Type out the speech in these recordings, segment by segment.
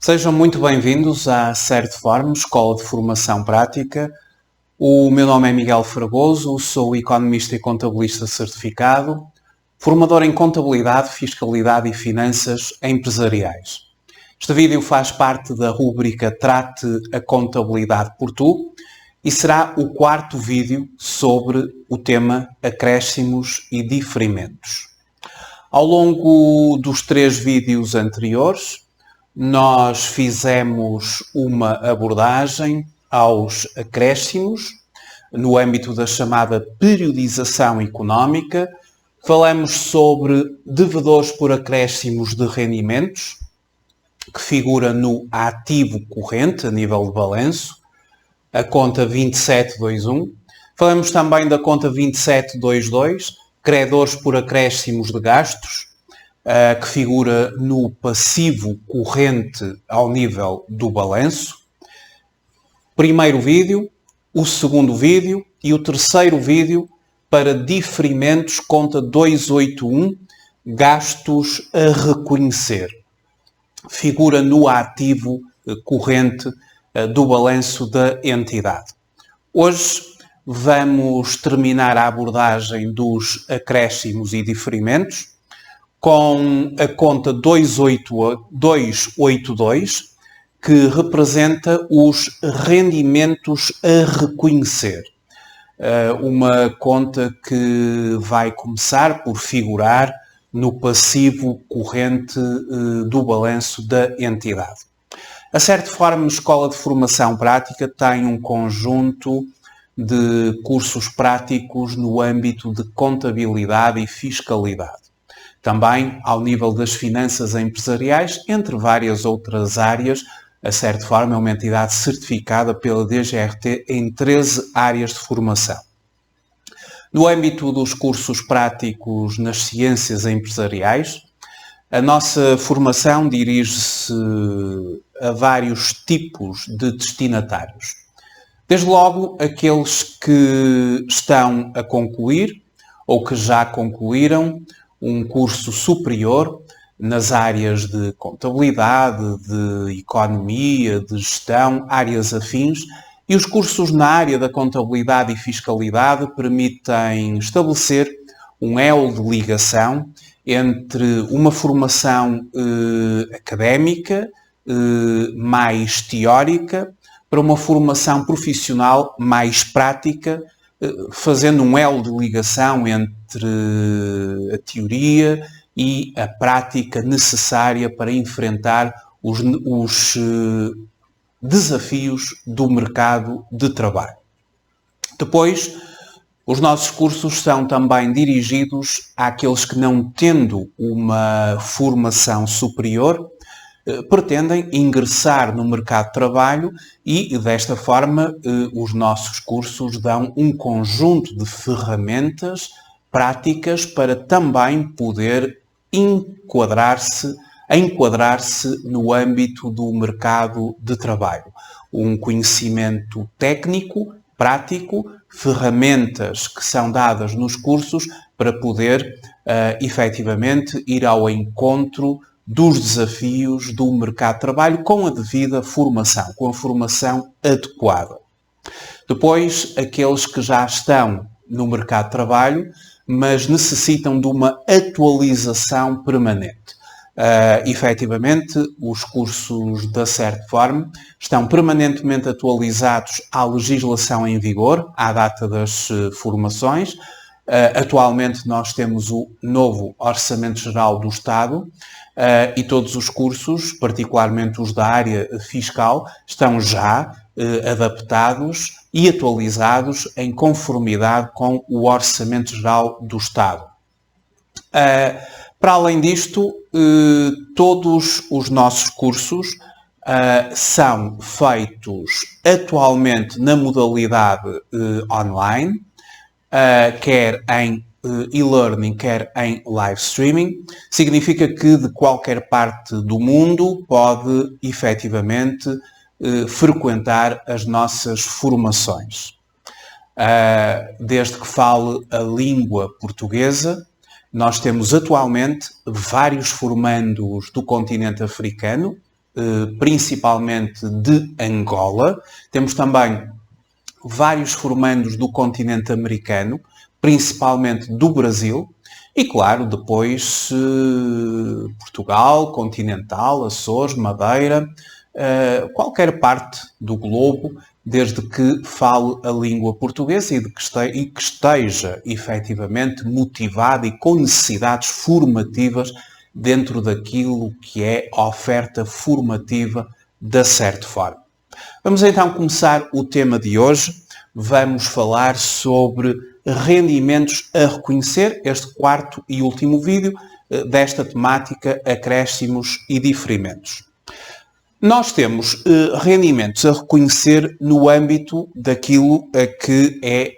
Sejam muito bem-vindos à Certform, Escola de Formação Prática. O meu nome é Miguel Fragoso, sou economista e contabilista certificado, formador em contabilidade, fiscalidade e finanças empresariais. Este vídeo faz parte da rúbrica Trate a Contabilidade por Tu e será o quarto vídeo sobre o tema acréscimos e diferimentos. Ao longo dos 3 vídeos anteriores, nós fizemos uma abordagem aos acréscimos no âmbito da chamada periodização económica. Falamos sobre devedores por acréscimos de rendimentos, que figura no ativo corrente a nível de balanço, a conta 2721. Falamos também da conta 2722, credores por acréscimos de gastos, que figura no passivo corrente ao nível do balanço. Primeiro vídeo, o segundo vídeo e o terceiro vídeo para diferimentos, conta 281, gastos a reconhecer. Figura no ativo corrente do balanço da entidade. Hoje vamos terminar a abordagem dos acréscimos e diferimentos com a conta 282, que representa os rendimentos a reconhecer. Uma conta que vai começar por figurar no passivo corrente do balanço da entidade. A Certform Escola de Formação Prática tem um conjunto de cursos práticos no âmbito de contabilidade e fiscalidade. Também ao nível das finanças empresariais, entre várias outras áreas. A Certform é uma entidade certificada pela DGRT em 13 áreas de formação. No âmbito dos cursos práticos nas ciências empresariais, a nossa formação dirige-se a vários tipos de destinatários. Desde logo, aqueles que estão a concluir ou que já concluíram um curso superior nas áreas de contabilidade, de economia, de gestão, áreas afins, e os cursos na área da contabilidade e fiscalidade permitem estabelecer um elo de ligação entre uma formação académica mais teórica para uma formação profissional mais prática, fazendo um elo de ligação entre a teoria e a prática necessária para enfrentar os desafios do mercado de trabalho. Depois, os nossos cursos são também dirigidos àqueles que, não tendo uma formação superior, pretendem ingressar no mercado de trabalho e, desta forma, os nossos cursos dão um conjunto de ferramentas práticas para também poder enquadrar-se no âmbito do mercado de trabalho. Um conhecimento técnico, prático, ferramentas que são dadas nos cursos para poder, efetivamente, ir ao encontro dos desafios do mercado de trabalho com a devida formação, com a formação adequada. Depois, aqueles que já estão no mercado de trabalho, mas necessitam de uma atualização permanente. Efetivamente, os cursos da Certform estão permanentemente atualizados à legislação em vigor, à data das formações. Atualmente nós temos o novo Orçamento Geral do Estado e todos os cursos, particularmente os da área fiscal, estão já adaptados e atualizados em conformidade com o Orçamento Geral do Estado. Para além disto, todos os nossos cursos são feitos atualmente na modalidade online, quer em e-learning, quer em live streaming. Significa que de qualquer parte do mundo pode efetivamente frequentar as nossas formações. Desde que fale a língua portuguesa, nós temos atualmente vários formandos do continente africano, principalmente de Angola. Temos também vários formandos do continente americano, principalmente do Brasil. E, claro, depois Portugal, continental, Açores, Madeira, qualquer parte do globo, desde que fale a língua portuguesa e que esteja efetivamente motivado e com necessidades formativas dentro daquilo que é a oferta formativa da Certform. Vamos então começar o tema de hoje. Vamos falar sobre rendimentos a reconhecer, este quarto e último vídeo desta temática, acréscimos e diferimentos. Nós temos rendimentos a reconhecer no âmbito daquilo que é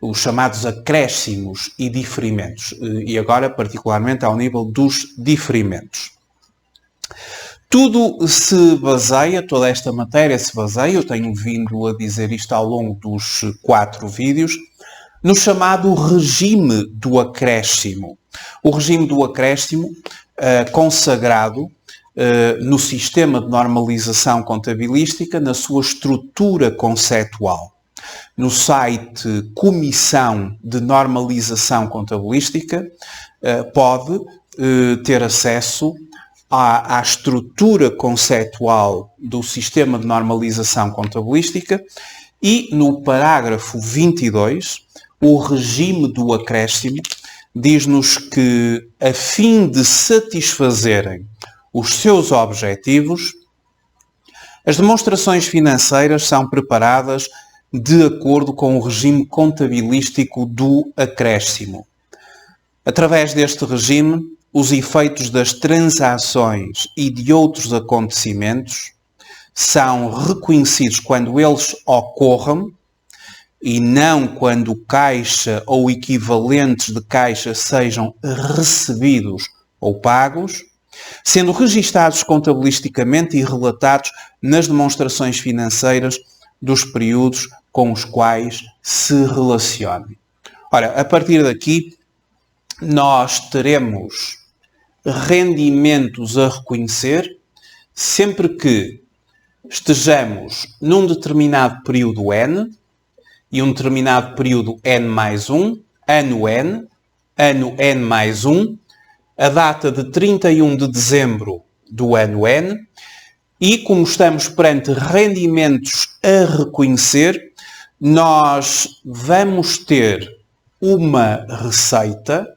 os chamados acréscimos e diferimentos, e agora particularmente ao nível dos diferimentos. Tudo se baseia, toda esta matéria se baseia, eu tenho vindo a dizer isto ao longo dos 4 vídeos, no chamado regime do acréscimo. O regime do acréscimo consagrado no sistema de normalização contabilística, na sua estrutura conceitual. No site Comissão de Normalização Contabilística pode ter acesso à estrutura conceitual do sistema de normalização contabilística e no parágrafo 22, o regime do acréscimo diz-nos que, a fim de satisfazerem os seus objetivos, as demonstrações financeiras são preparadas de acordo com o regime contabilístico do acréscimo. Através deste regime, os efeitos das transações e de outros acontecimentos são reconhecidos quando eles ocorram e não quando caixa ou equivalentes de caixa sejam recebidos ou pagos, sendo registados contabilisticamente e relatados nas demonstrações financeiras dos períodos com os quais se relacionem. Ora, a partir daqui, nós teremos rendimentos a reconhecer sempre que estejamos num determinado período N e um determinado período N mais 1, ano N mais 1, a data de 31 de dezembro do ano N, e como estamos perante rendimentos a reconhecer, nós vamos ter uma receita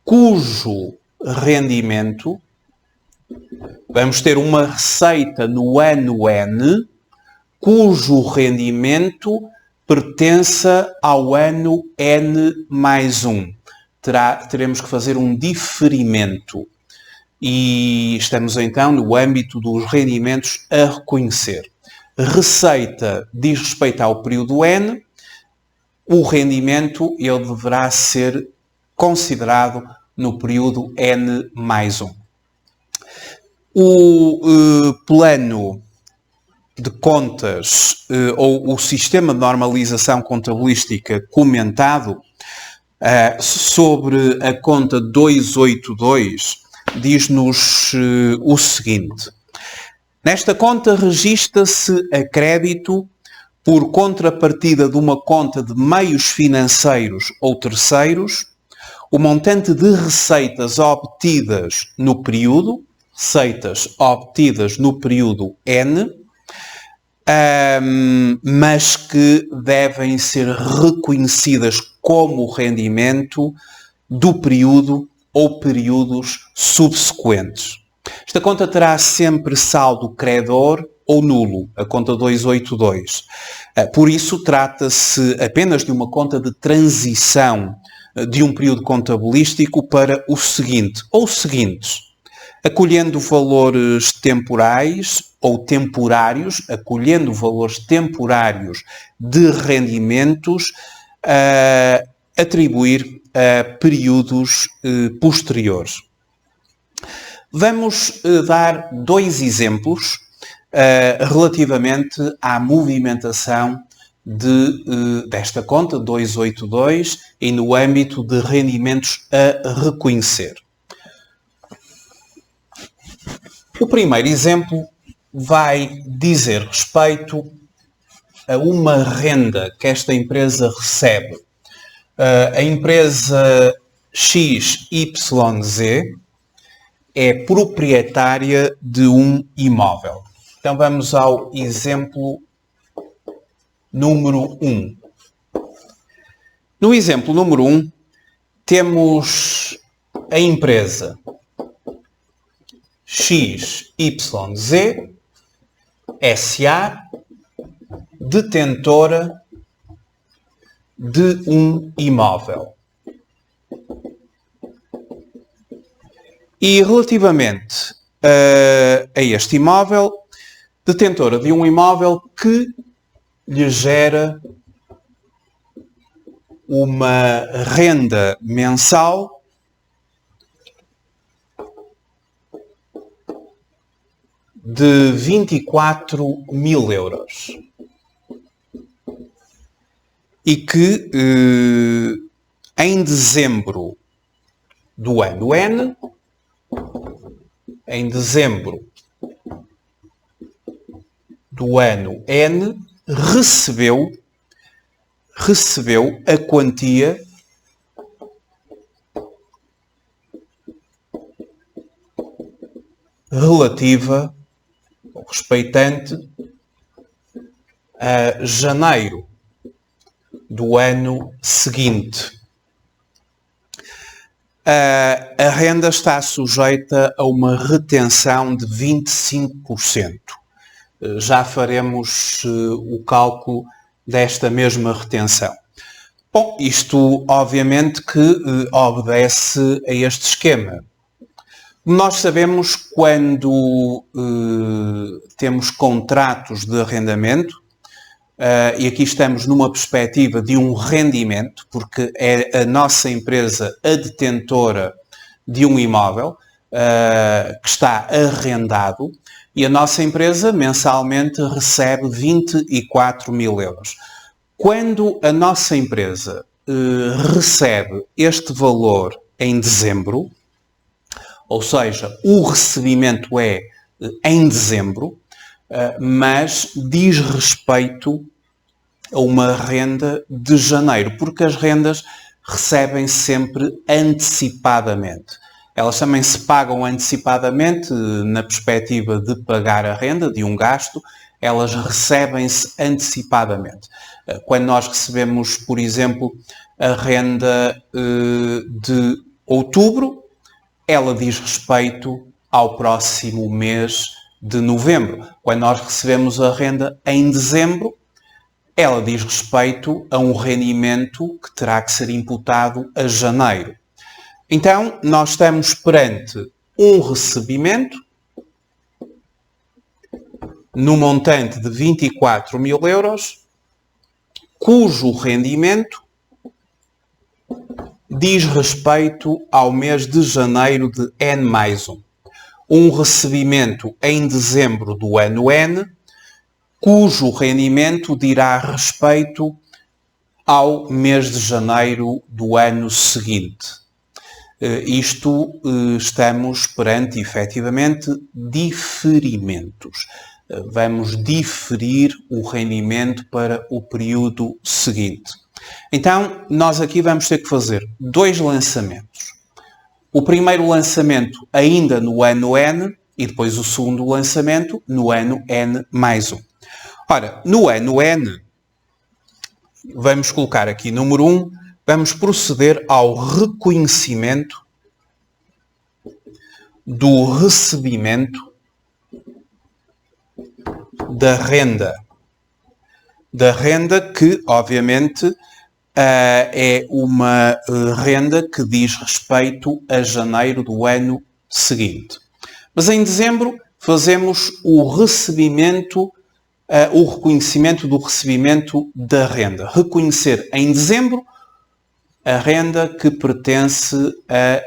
cujo rendimento, vamos ter uma receita no ano N, cujo rendimento pertença ao ano N mais 1. Teremos que fazer um diferimento. E estamos então no âmbito dos rendimentos a reconhecer. Receita diz respeito ao período N, o rendimento ele deverá ser considerado no período N mais 1. O plano de contas ou o sistema de normalização contabilística comentado sobre a conta 282 diz-nos o seguinte: nesta conta registra-se a crédito por contrapartida de uma conta de meios financeiros ou terceiros, o montante de receitas obtidas no período N, mas que devem ser reconhecidas como rendimento do período ou períodos subsequentes. Esta conta terá sempre saldo credor ou nulo, a conta 282. Por isso, trata-se apenas de uma conta de transição de um período contabilístico para o seguinte, ou seguintes, acolhendo valores temporais ou temporários, acolhendo valores temporários de rendimentos, atribuir a períodos posteriores. Vamos dar 2 exemplos relativamente à movimentação desta conta 282 e no âmbito de rendimentos a reconhecer. O primeiro exemplo vai dizer respeito a uma renda que esta empresa recebe. A empresa XYZ é proprietária de um imóvel. Então vamos ao exemplo número 1. No exemplo número 1, temos a empresa XYZ SA, detentora de um imóvel. E relativamente a este imóvel, detentora de um imóvel que lhe gera uma renda mensal de 24.000 euros. E que em dezembro do ano N, recebeu a quantia relativa ou respeitante a janeiro do ano seguinte. A renda está sujeita a uma retenção de 25%. Já faremos o cálculo desta mesma retenção. Bom, isto obviamente que obedece a este esquema. Nós sabemos quando temos contratos de arrendamento, e aqui estamos numa perspectiva de um rendimento, porque é a nossa empresa a detentora de um imóvel que está arrendado, e a nossa empresa mensalmente recebe 24.000 euros. Quando a nossa empresa recebe este valor em dezembro, ou seja, o recebimento é em dezembro, mas diz respeito a uma renda de janeiro, porque as rendas recebem sempre antecipadamente. Elas também se pagam antecipadamente na perspectiva de pagar a renda de um gasto, elas recebem-se antecipadamente. Quando nós recebemos, por exemplo, a renda de outubro, ela diz respeito ao próximo mês de novembro. Quando nós recebemos a renda em dezembro, ela diz respeito a um rendimento que terá que ser imputado a janeiro. Então, nós estamos perante um recebimento no montante de 24.000 euros, cujo rendimento diz respeito ao mês de janeiro de N+1. Um recebimento em dezembro do ano N, cujo rendimento dirá respeito ao mês de janeiro do ano seguinte. Estamos perante, efetivamente, diferimentos. Vamos diferir o rendimento para o período seguinte. Então, nós aqui vamos ter que fazer dois lançamentos. O primeiro lançamento ainda no ano N e depois o segundo lançamento no ano N+1. Ora, no ano N, vamos colocar aqui número 1, vamos proceder ao reconhecimento do recebimento da renda. Da renda que, obviamente, é uma renda que diz respeito a janeiro do ano seguinte. Mas em dezembro fazemos o recebimento, o reconhecimento do recebimento da renda. Reconhecer em dezembro a renda que pertence a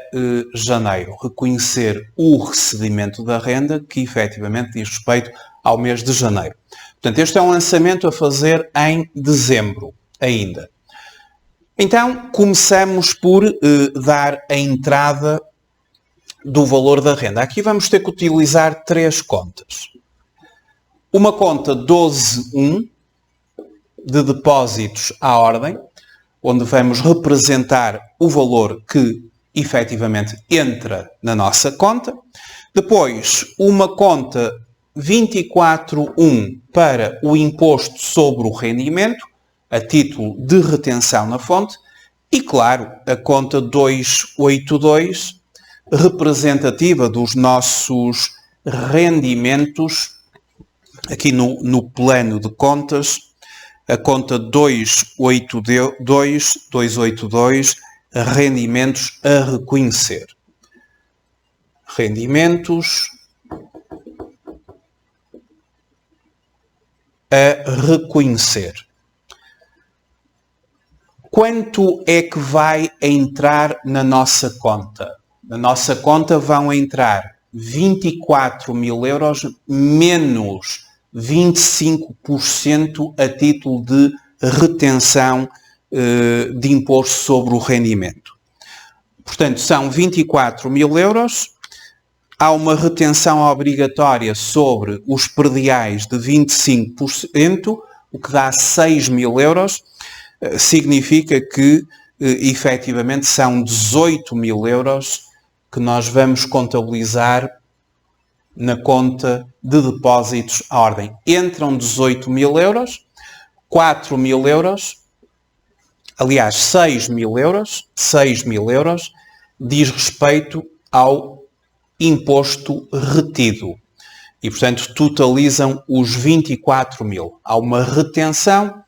janeiro. Reconhecer o recebimento da renda que efetivamente diz respeito ao mês de janeiro. Portanto, este é um lançamento a fazer em dezembro ainda. Então, começamos por dar a entrada do valor da renda. Aqui vamos ter que utilizar três contas. Uma conta 12.1 de depósitos à ordem, onde vamos representar o valor que efetivamente entra na nossa conta. Depois, uma conta 24.1 para o imposto sobre o rendimento, a título de retenção na fonte. E, claro, a conta 282, representativa dos nossos rendimentos, aqui no plano de contas, a conta 282, rendimentos a reconhecer. Rendimentos a reconhecer. Quanto é que vai entrar na nossa conta? Na nossa conta vão entrar 24.000 euros menos 25% a título de retenção de imposto sobre o rendimento. Portanto, são 24.000 euros. Há uma retenção obrigatória sobre os prediais de 25%, o que dá 6.000 euros. Significa que, efetivamente, são 18.000 euros que nós vamos contabilizar na conta de depósitos à ordem. Entram 18.000 euros, 4.000 euros, aliás, 6.000 euros, diz respeito ao imposto retido. E, portanto, totalizam os 24.000. Há uma retenção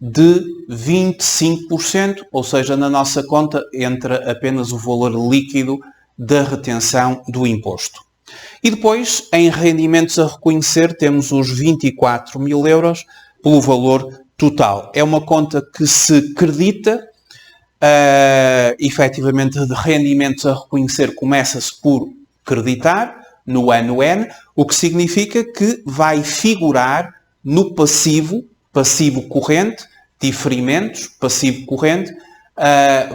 de 25%, ou seja, na nossa conta entra apenas o valor líquido da retenção do imposto. E depois, em rendimentos a reconhecer, temos os 24.000 euros pelo valor total. É uma conta que se credita, efetivamente, de rendimentos a reconhecer começa-se por creditar no ano N, o que significa que vai figurar no passivo corrente, diferimentos, passivo corrente,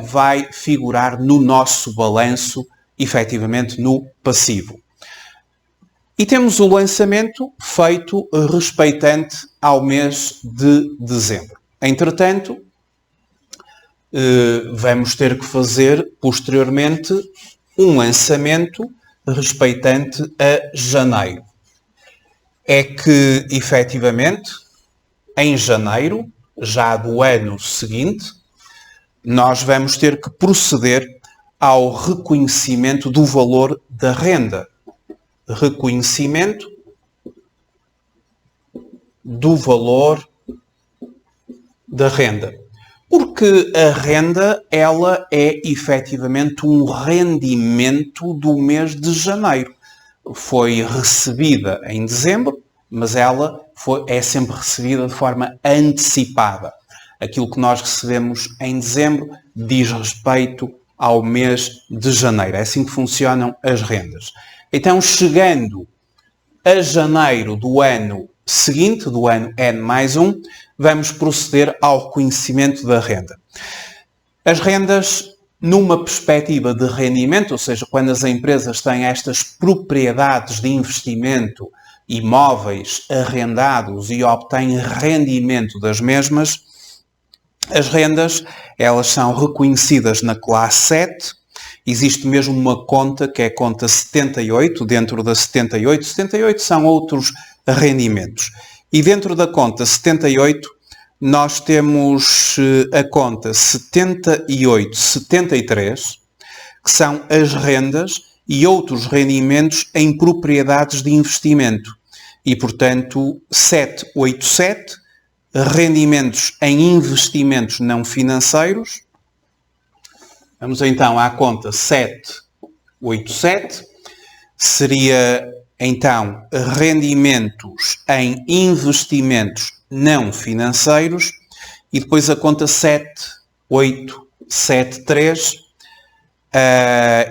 vai figurar no nosso balanço, efetivamente no passivo. E temos o lançamento feito respeitante ao mês de dezembro. Entretanto, vamos ter que fazer posteriormente um lançamento respeitante a janeiro. É que, efetivamente, em janeiro, já do ano seguinte, nós vamos ter que proceder ao reconhecimento do valor da renda. Reconhecimento do valor da renda. Porque a renda, ela é efetivamente um rendimento do mês de janeiro. Foi recebida em dezembro, mas ela é sempre recebida de forma antecipada. Aquilo que nós recebemos em dezembro diz respeito ao mês de janeiro. É assim que funcionam as rendas. Então, chegando a janeiro do ano seguinte, do ano N+1, vamos proceder ao reconhecimento da renda. As rendas, numa perspectiva de rendimento, ou seja, quando as empresas têm estas propriedades de investimento, imóveis arrendados e obtêm rendimento das mesmas, as rendas, elas são reconhecidas na classe 7. Existe mesmo uma conta, que é a conta 78, dentro da 78. 78 são outros rendimentos. E dentro da conta 78, nós temos a conta 78, 73, que são as rendas e outros rendimentos em propriedades de investimento. E, portanto, 787, rendimentos em investimentos não financeiros. Vamos então à conta 787. Seria então rendimentos em investimentos não financeiros. E depois a conta 7873.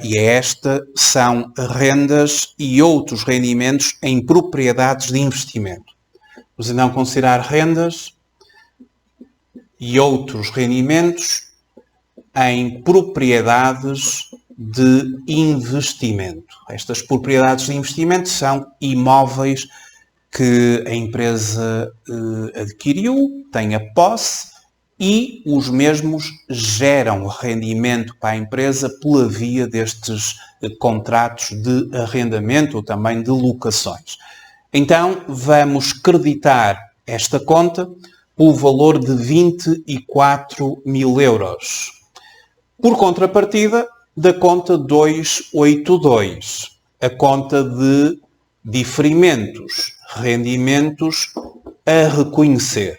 E esta são rendas e outros rendimentos em propriedades de investimento. Vamos então considerar rendas e outros rendimentos em propriedades de investimento. Estas propriedades de investimento são imóveis que a empresa adquiriu, tem a posse e os mesmos geram rendimento para a empresa pela via destes contratos de arrendamento ou também de locações. Então, vamos creditar esta conta pelo valor de 24.000 euros. Por contrapartida da conta 282, a conta de diferimentos, rendimentos a reconhecer.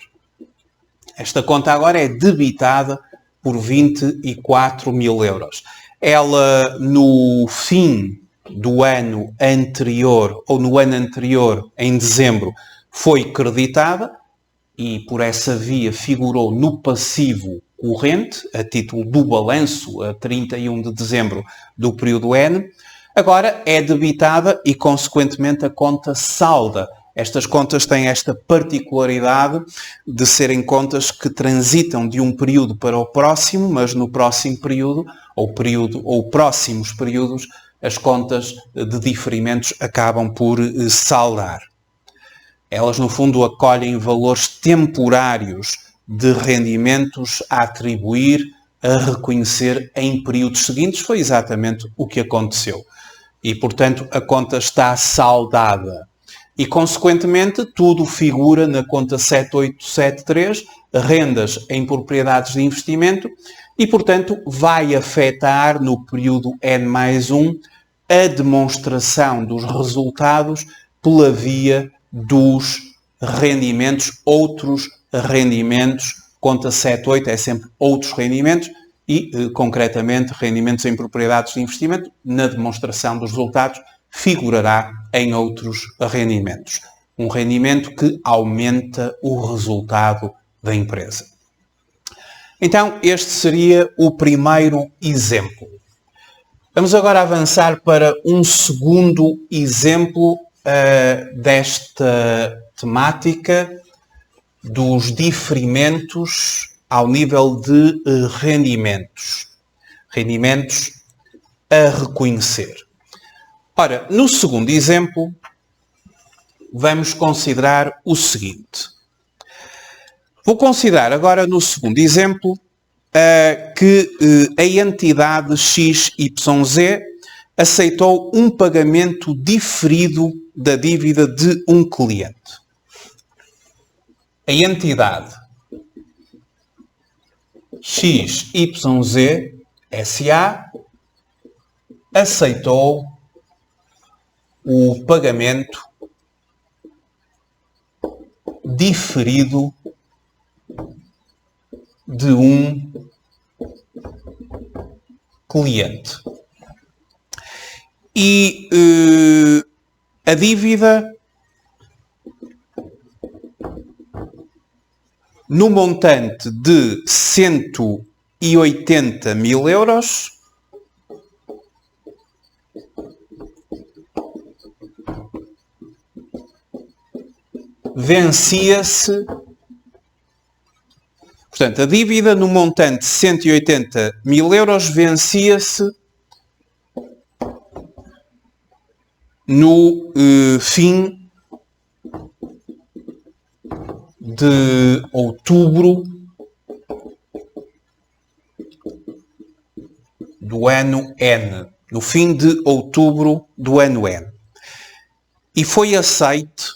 Esta conta agora é debitada por 24.000 euros. Ela, no fim do ano anterior, ou no ano anterior, em dezembro, foi creditada e por essa via figurou no passivo corrente, a título do balanço a 31 de dezembro do período N. Agora é debitada e, consequentemente, a conta salda. Estas contas têm esta particularidade de serem contas que transitam de um período para o próximo, mas no próximo período, ou próximos períodos, as contas de diferimentos acabam por saldar. Elas, no fundo, acolhem valores temporários de rendimentos a atribuir, a reconhecer em períodos seguintes. Foi exatamente o que aconteceu. E, portanto, a conta está saldada. E, consequentemente, tudo figura na conta 7873, rendas em propriedades de investimento, e, portanto, vai afetar no período N+1 a demonstração dos resultados pela via dos rendimentos, outros rendimentos. Conta 78 é sempre outros rendimentos e, concretamente, rendimentos em propriedades de investimento, na demonstração dos resultados, figurará em outros rendimentos. Um rendimento que aumenta o resultado da empresa. Então, este seria o primeiro exemplo. Vamos agora avançar para um segundo exemplo desta temática dos diferimentos ao nível de rendimentos. Rendimentos a reconhecer. Ora, no segundo exemplo, vamos considerar o seguinte. Vou considerar agora no segundo exemplo que a entidade XYZ aceitou um pagamento diferido da dívida de um cliente. A entidade XYZ SA aceitou o pagamento diferido de um cliente. E a dívida no montante de 180.000 euros vencia-se. Portanto, a dívida no montante de 180.000 euros vencia-se no fim de outubro do ano N. No fim de outubro do ano N. E foi aceite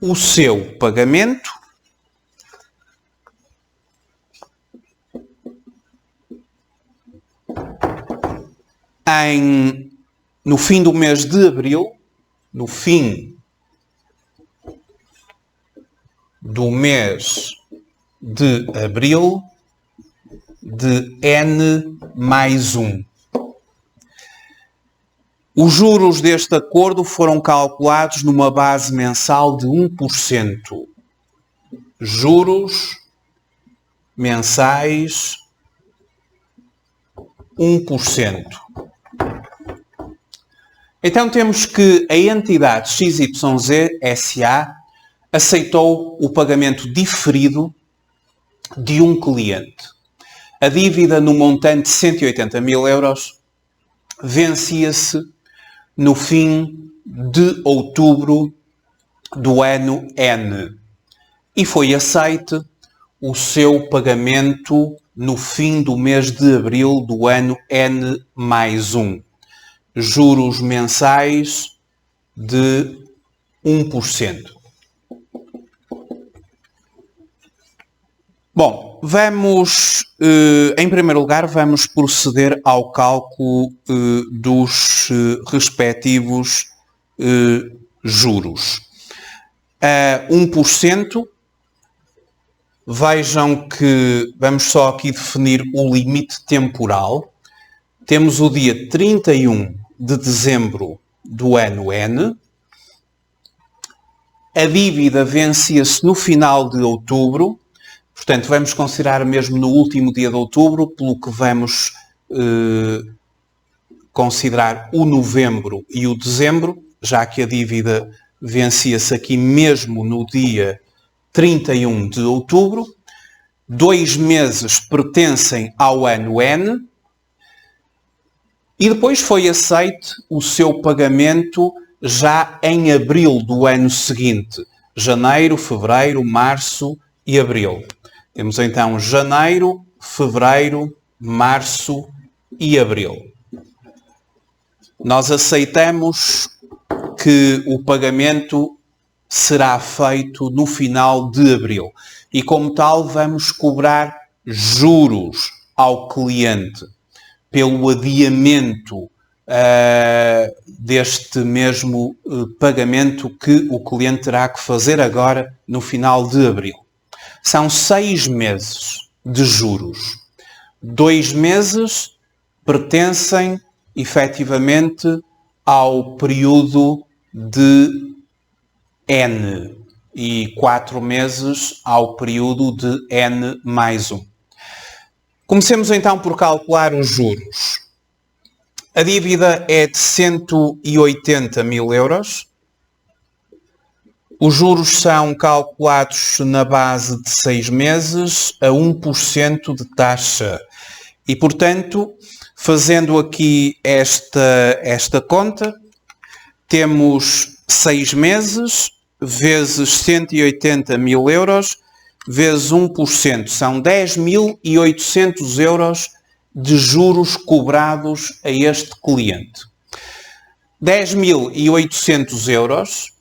o seu pagamento no fim do mês de abril, no fim do mês de abril de N+1. Os juros deste acordo foram calculados numa base mensal de 1%. Juros mensais 1%. Então temos que a entidade XYZ SA aceitou o pagamento diferido de um cliente. A dívida no montante de 180 mil euros vencia-se no fim de outubro do ano N e foi aceite o seu pagamento no fim do mês de abril do ano N mais 1. Juros mensais de 1%. Bom, em primeiro lugar, vamos proceder ao cálculo dos respectivos juros. 1%, vejam que vamos só aqui definir o limite temporal. Temos o dia 31 de dezembro do ano N. A dívida vencia-se no final de outubro. Portanto, vamos considerar mesmo no último dia de outubro, pelo que vamos considerar o novembro e o dezembro, já que a dívida vencia-se aqui mesmo no dia 31 de outubro. 2 meses pertencem ao ano N e depois foi aceite o seu pagamento já em abril do ano seguinte. Janeiro, fevereiro, março e abril. Temos então janeiro, fevereiro, março e abril. Nós aceitamos que o pagamento será feito no final de abril e, como tal, vamos cobrar juros ao cliente pelo adiamento deste mesmo pagamento que o cliente terá que fazer agora no final de abril. São 6 meses de juros. 2 meses pertencem efetivamente ao período de N e 4 meses ao período de N mais 1. Comecemos então por calcular os juros. A dívida é de 180 mil euros. Os juros são calculados na base de 6 meses a 1% de taxa. E, portanto, fazendo aqui esta conta, temos 6 meses vezes 180 mil euros vezes 1%. São 10.800 euros de juros cobrados a este cliente. 10.800 euros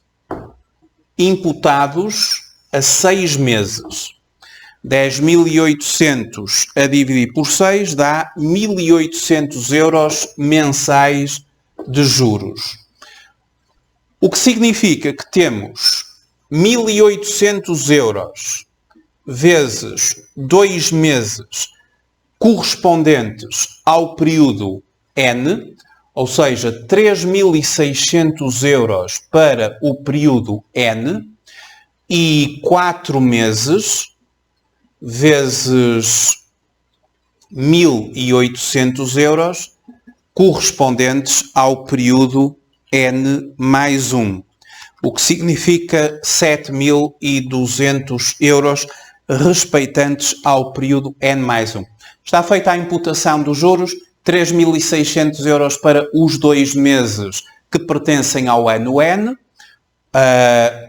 imputados a 6 meses. 10.800 a dividir por 6 dá 1.800 euros mensais de juros. O que significa que temos 1.800 euros vezes 2 meses correspondentes ao período N, ou seja, 3.600 euros para o período N, e 4 meses vezes 1.800 euros correspondentes ao período N mais 1, o que significa 7.200 euros respeitantes ao período N mais 1. Está feita a imputação dos juros, 3.600 euros para os 2 meses que pertencem ao ano N,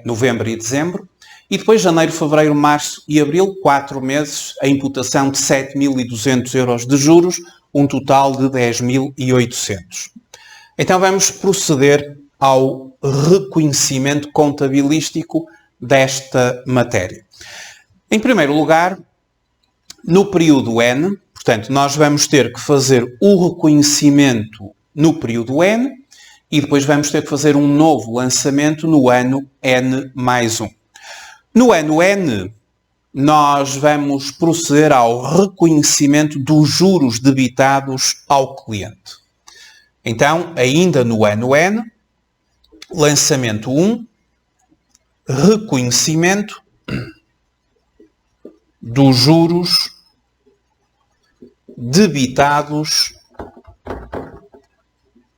novembro e dezembro, e depois janeiro, fevereiro, março e abril, 4 meses, a imputação de 7.200 euros de juros, um total de 10.800. Então vamos proceder ao reconhecimento contabilístico desta matéria. Em primeiro lugar, no período N, portanto, nós vamos ter que fazer o reconhecimento no período N e depois vamos ter que fazer um novo lançamento no ano N mais 1. No ano N, nós vamos proceder ao reconhecimento dos juros debitados ao cliente. Então, ainda no ano N, lançamento 1, reconhecimento dos juros debitados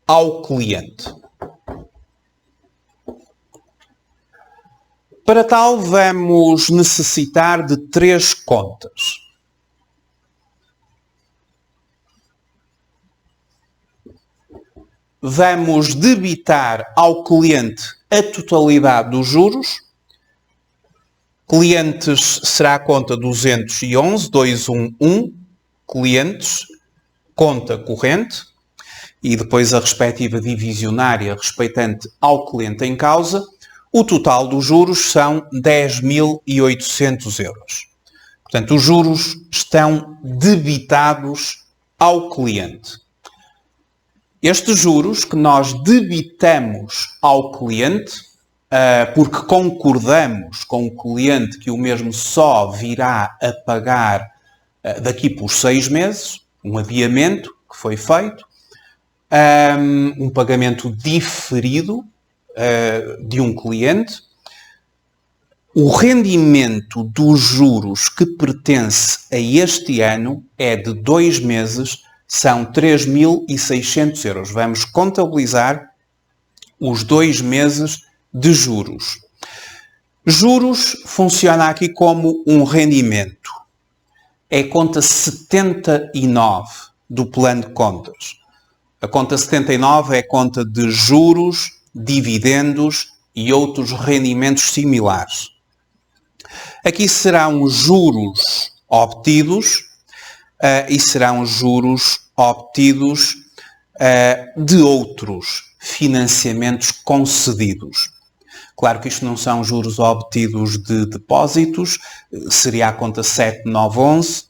ao cliente. Para tal, vamos necessitar de 3 contas. Vamos debitar ao cliente a totalidade dos juros. Clientes será a conta 211, clientes, conta corrente, e depois a respectiva divisionária respeitante ao cliente em causa. O total dos juros são 10.800 euros. Portanto, os juros estão debitados ao cliente. Estes juros que nós debitamos ao cliente, porque concordamos com o cliente que o mesmo só virá a pagar daqui por 6 meses, um adiamento que foi feito, um pagamento diferido de um cliente, o rendimento dos juros que pertence a este ano é de 2 meses, são 3.600 euros. Vamos contabilizar os 2 meses de juros. Juros funciona aqui como um rendimento. É a conta 79 do plano de contas. A conta 79 é a conta de juros, dividendos e outros rendimentos similares. Aqui serão os juros obtidos e serão os juros obtidos de outros financiamentos concedidos. Claro que isto não são juros obtidos de depósitos, seria a conta 7911.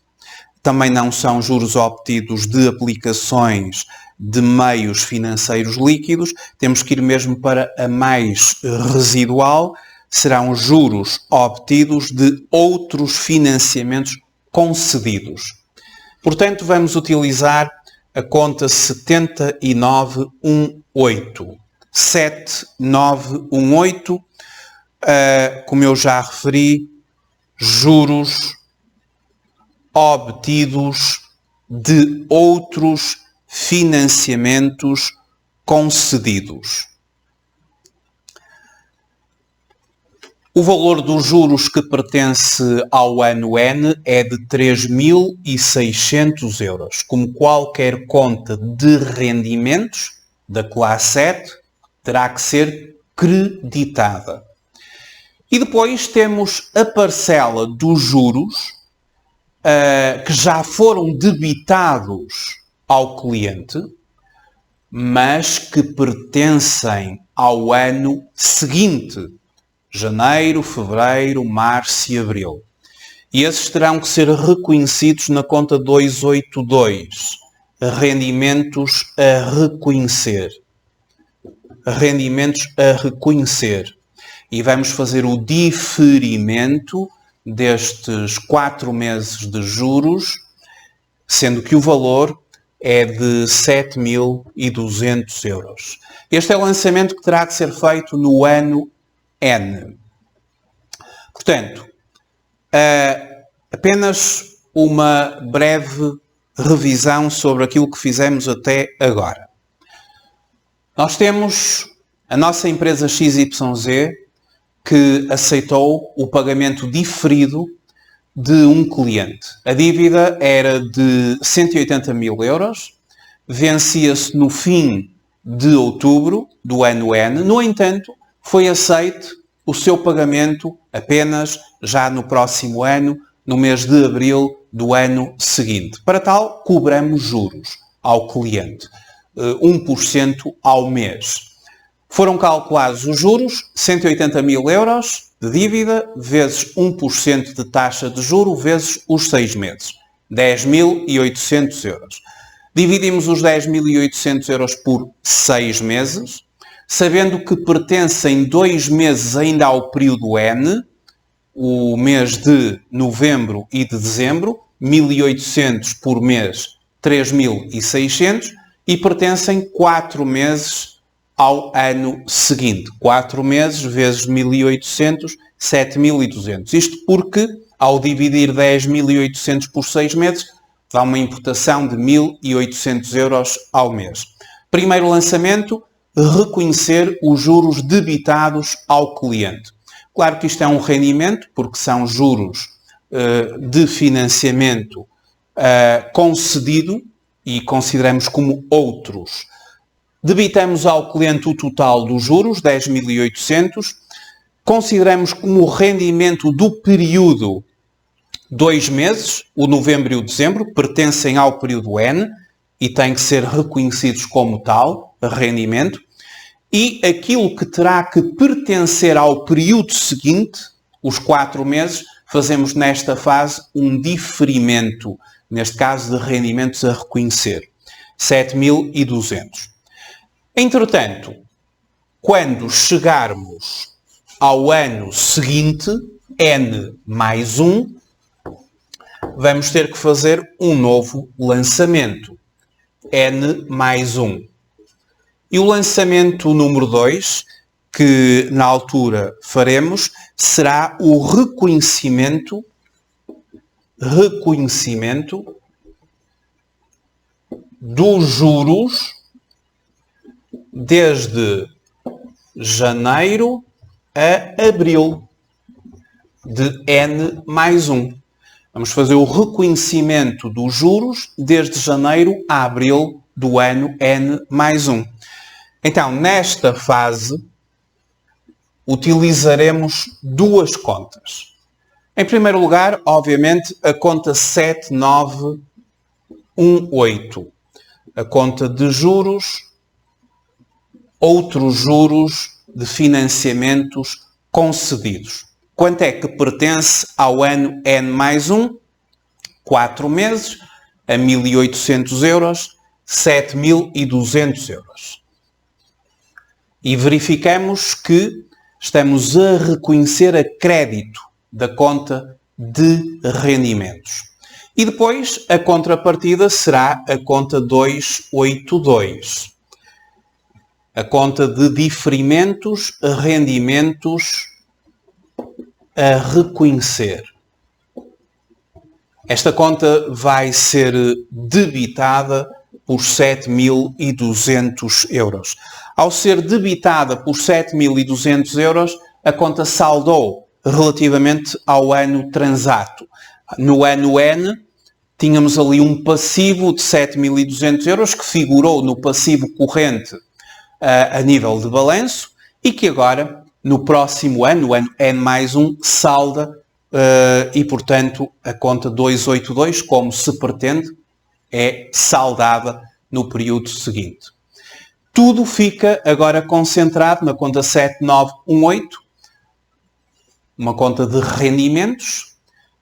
Também não são juros obtidos de aplicações de meios financeiros líquidos. Temos que ir mesmo para a mais residual. Serão juros obtidos de outros financiamentos concedidos. Portanto, vamos utilizar a conta 7918. 7918, como eu já referi, juros obtidos de outros financiamentos concedidos. O valor dos juros que pertence ao ano N é de 3.600 euros. Como qualquer conta de rendimentos da classe 7, terá que ser creditada. E depois temos a parcela dos juros que já foram debitados ao cliente, mas que pertencem ao ano seguinte. Janeiro, fevereiro, março e abril. E esses terão que ser reconhecidos na conta 282. Rendimentos a reconhecer. Rendimentos a reconhecer. E vamos fazer o diferimento destes 4 meses de juros, sendo que o valor é de 7.200 euros. Este é o lançamento que terá que ser feito no ano N. Portanto, apenas uma breve revisão sobre aquilo que fizemos até agora. Nós temos a nossa empresa XYZ que aceitou o pagamento diferido de um cliente. A dívida era de 180.000 euros, vencia-se no fim de outubro do ano N. No entanto, foi aceito o seu pagamento apenas já no próximo ano, no mês de abril do ano seguinte. Para tal, cobramos juros ao cliente, 1% ao mês. Foram calculados os juros, 180.000 euros de dívida, vezes 1% de taxa de juro, vezes os 6 meses. 10.800 euros. Dividimos os 10.800 euros por 6 meses, sabendo que pertencem 2 meses ainda ao período N, o mês de novembro e de dezembro, 1.800 por mês, 3.600, e pertencem 4 meses ao ano seguinte. 4 meses vezes 1.800, 7.200. Isto porque, ao dividir 10.800 por 6 meses, dá uma importação de 1.800 euros ao mês. Primeiro lançamento, reconhecer os juros debitados ao cliente. Claro que isto é um rendimento, porque são juros de financiamento concedido e consideramos como outros. Debitamos ao cliente o total dos juros, 10.800. Consideramos como rendimento do período 2 meses, o novembro e o dezembro, pertencem ao período N e têm que ser reconhecidos como tal, rendimento. E aquilo que terá que pertencer ao período seguinte, os 4 meses, fazemos nesta fase um diferimento, neste caso de rendimentos a reconhecer, 7.200. Entretanto, quando chegarmos ao ano seguinte, N mais 1, vamos ter que fazer um novo lançamento, N mais 1. E o lançamento número 2, que na altura faremos, será o reconhecimento dos juros desde janeiro a abril de N mais 1. Vamos fazer o reconhecimento dos juros desde janeiro a abril do ano N mais 1. Então, nesta fase, utilizaremos duas contas. Em primeiro lugar, obviamente, a conta 7918. A conta de juros, outros juros de financiamentos concedidos. Quanto é que pertence ao ano N mais 1? 4 meses, a 1.800 euros, 7.200 euros. E verificamos que estamos a reconhecer a crédito da conta de rendimentos. E depois a contrapartida será a conta 282. A conta de diferimentos, rendimentos a reconhecer. Esta conta vai ser debitada por 7.200 euros. Ao ser debitada por 7.200 euros, a conta saldou relativamente ao ano transato. No ano N, tínhamos ali um passivo de 7.200 euros que figurou no passivo corrente a nível de balanço e que agora, no próximo ano, no ano N mais 1, salda e, portanto, a conta 282, como se pretende, é saldada no período seguinte. Tudo fica agora concentrado na conta 7918, uma conta de rendimentos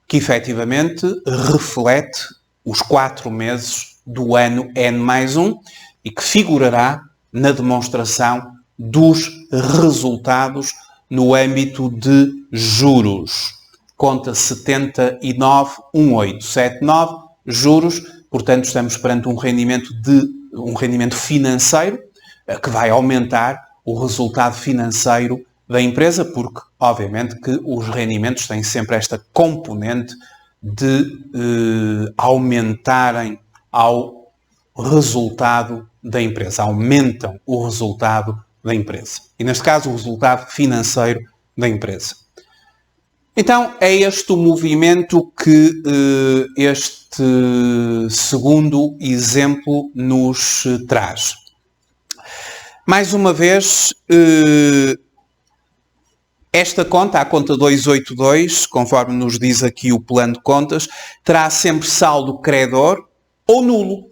que efetivamente reflete os 4 meses do ano N mais 1 e que figurará na demonstração dos resultados no âmbito de juros. Conta 791879, juros, portanto estamos perante um rendimento financeiro que vai aumentar o resultado financeiro da empresa, porque obviamente que os rendimentos têm sempre esta componente de aumentarem ao resultado da empresa, aumentam o resultado da empresa. E neste caso o resultado financeiro da empresa. Então é este o movimento que este segundo exemplo nos traz. Mais uma vez, esta conta, a conta 282, conforme nos diz aqui o plano de contas, terá sempre saldo credor ou nulo.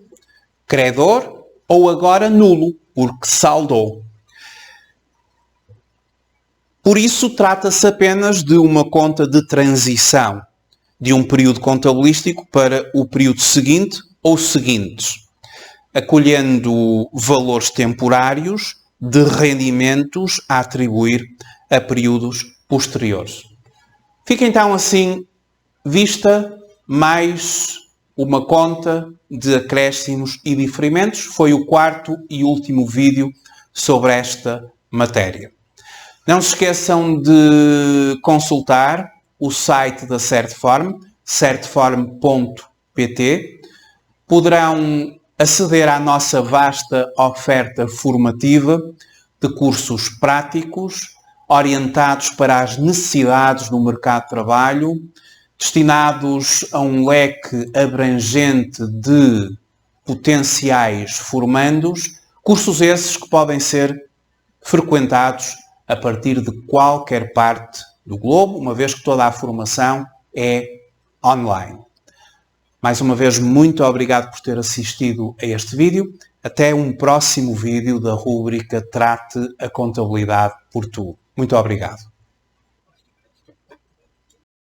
Credor ou agora nulo, porque saldou. Por isso, trata-se apenas de uma conta de transição de um período contabilístico para o período seguinte ou seguintes, acolhendo valores temporários de rendimentos a atribuir a períodos posteriores. Fica então assim vista mais uma conta de acréscimos e diferimentos. Foi o quarto e último vídeo sobre esta matéria. Não se esqueçam de consultar o site da Certform, certform.pt. Poderão aceder à nossa vasta oferta formativa de cursos práticos, orientados para as necessidades do mercado de trabalho, destinados a um leque abrangente de potenciais formandos, cursos esses que podem ser frequentados a partir de qualquer parte do globo, uma vez que toda a formação é online. Mais uma vez, muito obrigado por ter assistido a este vídeo. Até um próximo vídeo da rúbrica Trate a Contabilidade por Tu. Muito obrigado.